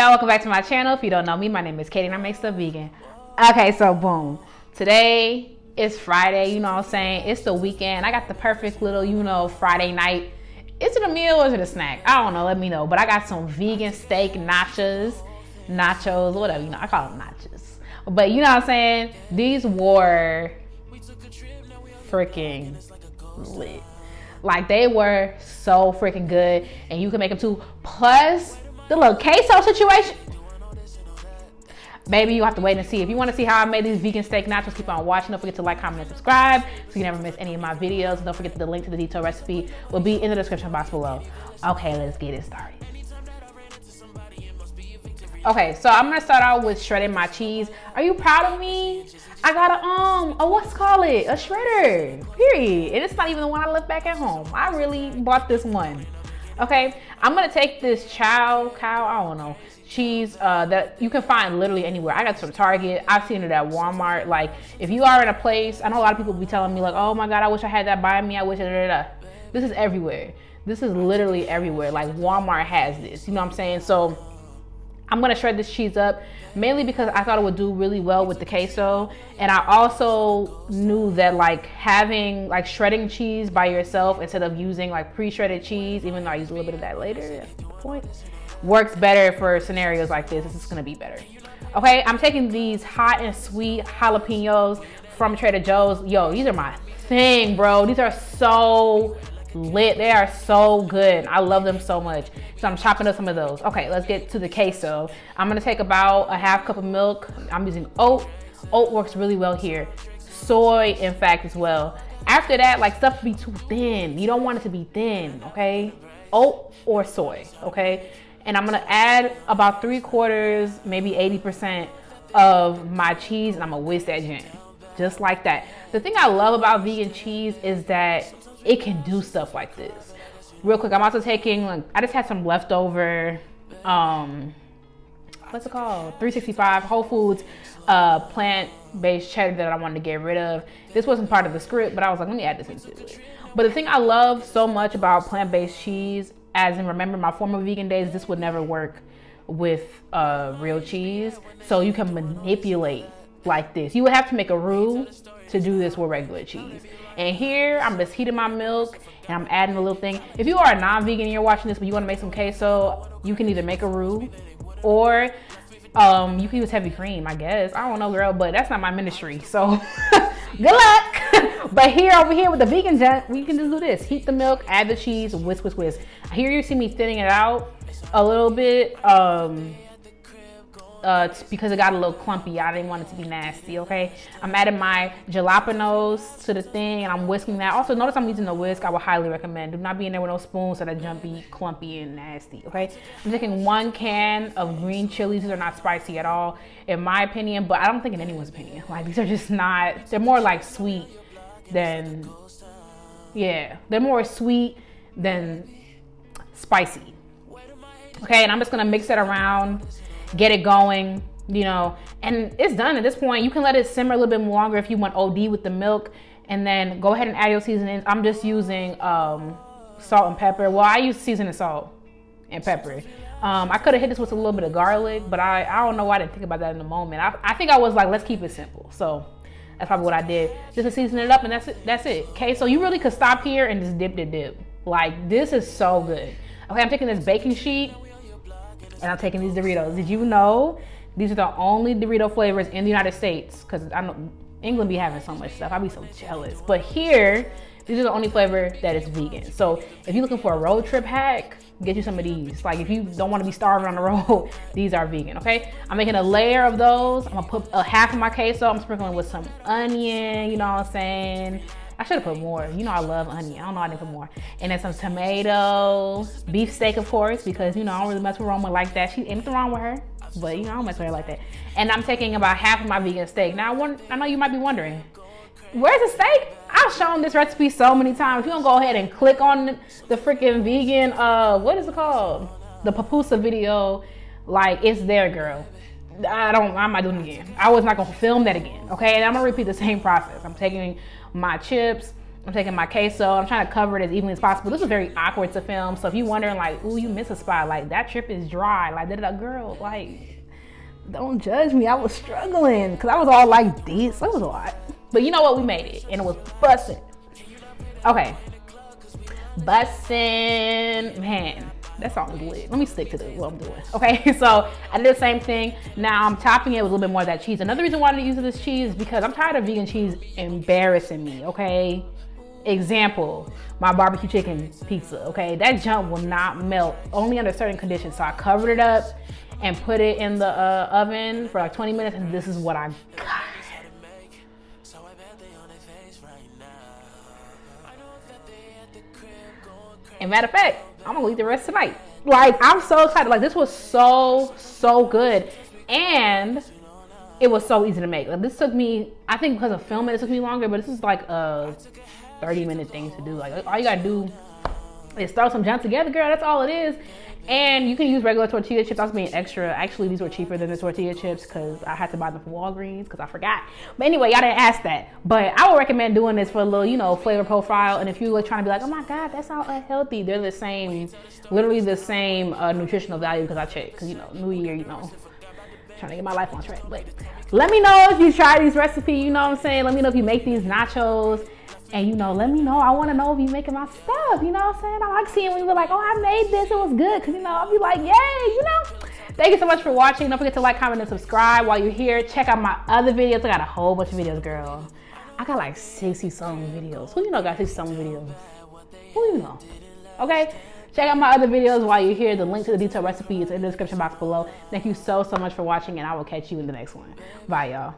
y'all, welcome back to my channel. If you don't know me, my name is Katie and I make stuff vegan. Okay, so boom. Today is Friday, you know what I'm saying? It's the weekend. I got the perfect little, Friday night. Is it a meal or is it a snack? I don't know, let me know. But I got some vegan steak nachos, whatever, I call them nachos. But you know what I'm saying? These were freaking lit. Like, they were so freaking good, and you can make them too. Plus the little queso situation, baby, you have to wait and see. If you want to see how I made these vegan steak nachos, keep on watching. Don't forget to like, comment, and subscribe so you never miss any of my videos. Don't forget that the link to the detailed recipe will be in the description box below. Okay, let's get it started. Okay, so I'm gonna start out with shredding my cheese. Are you proud of me? I got a a shredder, period. And it's not even the one I left back at home. I really bought this one. Okay, I'm gonna take this cheese that you can find literally anywhere. I got some Target. I've seen it at Walmart. Like, if you are in a place, I know a lot of people be telling me like, oh my God, I wish I had that by me. I wish This is everywhere. This is literally everywhere. Like, Walmart has this, you know what I'm saying? So I'm gonna shred this cheese up, mainly because I thought it would do really well with the queso. And I also knew that shredding cheese by yourself instead of using like pre-shredded cheese, even though I use a little bit of that later, that's the point, works better for scenarios like this. This is gonna be better. Okay, I'm taking these hot and sweet jalapenos from Trader Joe's. Yo, these are my thing, bro. These are so lit. They are so good. I love them so much. So I'm chopping up some of those. Okay, let's get to the queso. I'm gonna take about a half cup of milk. I'm using oat. Oat works really well here. Soy, in fact, as well. After that, like, stuff be too thin. You don't want it to be thin, okay? Oat or soy, okay? And I'm gonna add about 3/4, maybe 80% of my cheese, and I'm gonna whisk that jam. Just like that. The thing I love about vegan cheese is that it can do stuff like this. Real quick, I'm also taking, I just had some leftover, what's it called? 365 Whole Foods plant-based cheddar that I wanted to get rid of. This wasn't part of the script, but I was like, let me add this into it. But the thing I love so much about plant-based cheese, as in remember my former vegan days, this would never work with real cheese. So you can manipulate like this. You would have to make a roux to do this with regular cheese. And here I'm just heating my milk and I'm adding a little thing. If you are a non-vegan and you're watching this but you want to make some queso, you can either make a roux or you can use heavy cream, I guess. I don't know, girl, but that's not my ministry, so good luck. But over here with the vegan junk, we can just do this. Heat the milk, add the cheese, whisk, whisk, whisk. Here you see me thinning it out a little bit. Because it got a little clumpy. I didn't want it to be nasty, okay? I'm adding my jalapenos to the thing and I'm whisking that. Also, notice I'm using a whisk. I would highly recommend. Do not be in there with no spoon so that junk be clumpy and nasty, okay? I'm taking 1 can of green chilies. These are not spicy at all, in my opinion, but I don't think in anyone's opinion. Like, these are just not, they're more like sweet than, yeah, they're more sweet than spicy. Okay, and I'm just gonna mix it around, get it going, and it's done at this point. You can let it simmer a little bit longer if you want OD with the milk, and then go ahead and add your seasonings. I'm just using salt and pepper. Well, I use seasoning salt and pepper. I could have hit this with a little bit of garlic, but I don't know why I didn't think about that in the moment. I think I was like, let's keep it simple. So that's probably what I did, just to season it up, and that's it. Okay, so you really could stop here and just dip. Like, this is so good. Okay, I'm taking this baking sheet and I'm taking these Doritos. Did you know these are the only Dorito flavors in the United States? Because I know England be having so much stuff. I'd be so jealous. But here, these are the only flavor that is vegan. So if you're looking for a road trip hack, get you some of these. Like, if you don't want to be starving on the road, these are vegan, okay? I'm making a layer of those. I'm gonna put half of my queso. I'm sprinkling with some onion, you know what I'm saying? I should have put more. I love onion. I don't know, I didn't put more. And then some tomato, beef steak, of course, because, I don't really mess with Roma like that. Ain't nothing wrong with her, but, I don't mess with her like that. And I'm taking about half of my vegan steak. Now, I know you might be wondering, where's the steak? I've shown this recipe so many times. If you don't go ahead and click on the freaking vegan, what is it called? The pupusa video, like, it's there, girl. I'm not doing it again. I was not gonna film that again, okay? And I'm gonna repeat the same process. I'm taking my chips, I'm taking my queso. I'm trying to cover it as evenly as possible. This is very awkward to film. So if you're wondering like, ooh, you miss a spot, like that trip is dry. Like that girl, like, don't judge me. I was struggling because I was all like this. It was a lot. But you know what? We made it and it was busting. Okay. Bussin', man, that song is lit. Let me stick to what I'm doing. Okay, so I did the same thing. Now I'm topping it with a little bit more of that cheese. Another reason why I use this cheese is because I'm tired of vegan cheese embarrassing me, okay? Example, my barbecue chicken pizza, okay? That junk will not melt, only under certain conditions. So I covered it up and put it in the oven for like 20 minutes, and this is what I got. And matter of fact, I'm gonna eat the rest tonight. Like, I'm so excited. Like, this was so good. And it was so easy to make. Like, this took me, I think because of filming, it took me longer, but this is like a 30-minute thing to do. Like, all you gotta do is throw some junk together, girl. That's all it is. And you can use regular tortilla chips. I was being extra. Actually, these were cheaper than the tortilla chips because I had to buy them from Walgreens because I forgot. But anyway, y'all didn't ask that. But I would recommend doing this for a little, you know, flavor profile. And if you're trying to be like, oh my God, that's all unhealthy. They're the same, literally the same nutritional value because I checked. Because, you know, new year, you know, trying to get my life on track. But let me know if you try these recipes. You know what I'm saying? Let me know if you make these nachos. And, you know, let me know. I want to know if you making my stuff. You know what I'm saying? I like seeing when you were like, oh, I made this. It was good. Because, you know, I'll be like, yay, you know. Thank you so much for watching. Don't forget to like, comment, and subscribe while you're here. Check out my other videos. I got a whole bunch of videos, girl. I got like 60-something videos. Who you know got 60-something videos? Who you know? Okay? Check out my other videos while you're here. The link to the detailed recipe is in the description box below. Thank you so much for watching, and I will catch you in the next one. Bye, y'all.